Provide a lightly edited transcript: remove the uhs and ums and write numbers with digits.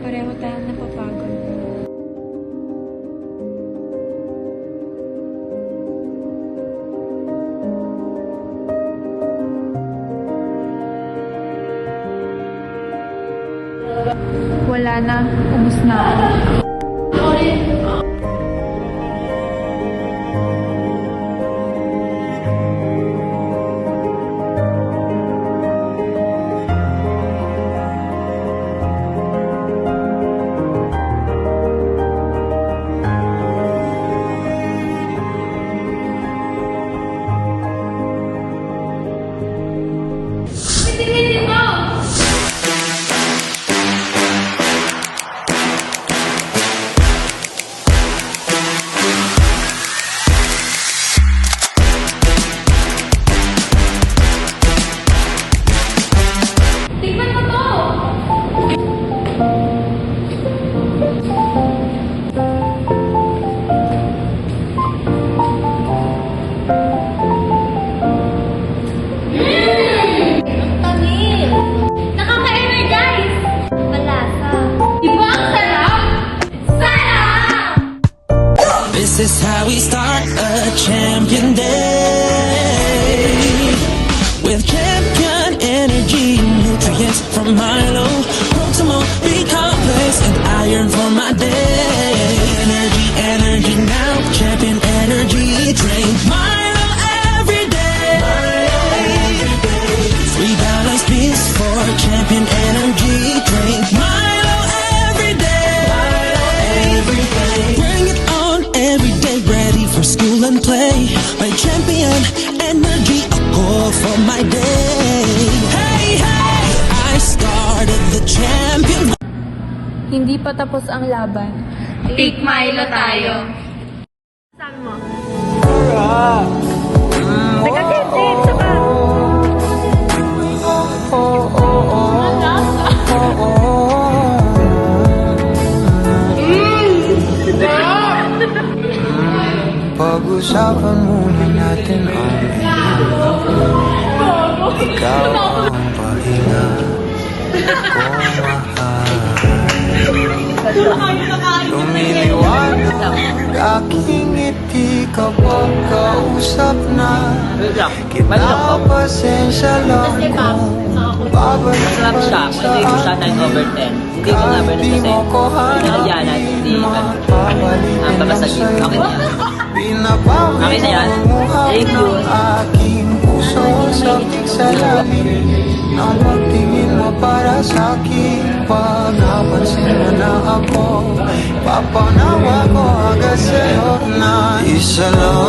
Pareho tayong napapagod. Wala na, ubus na ako. This is how we start a champion day. With champion energy, nutrients from Milo, Proximo, B-complex, and iron for my day. Energy, energy now, champion energy drink. Milo every day. Three balanced beats for champion energy drink. Milo every day. Bring it on every day, ready for school and play. My champion energy, a goal for my day. Hey, hey, I started the champion. Hindi pa tapos ang laban. Take Milo tayo. Sabi mo? Nagkakit, saka. Pag-usapan muna natin ang ikaw ang pahinga ko mahal. Lumiliwanag aking ngiti kapag kausap na kita. Pasensya lang kung babalik pa siya, sa hindi ko siya 9 over 10. Hindi ko number di kasi mo ko pinalagyan at hindi ang babasagin. Okay na yan. Okay na yan. Thank you. Aking puso sakit sa lamin nang magtingin mo para sa'kin. Pag napansin mo na ako, papanawa ko agad sa'yo na isa lang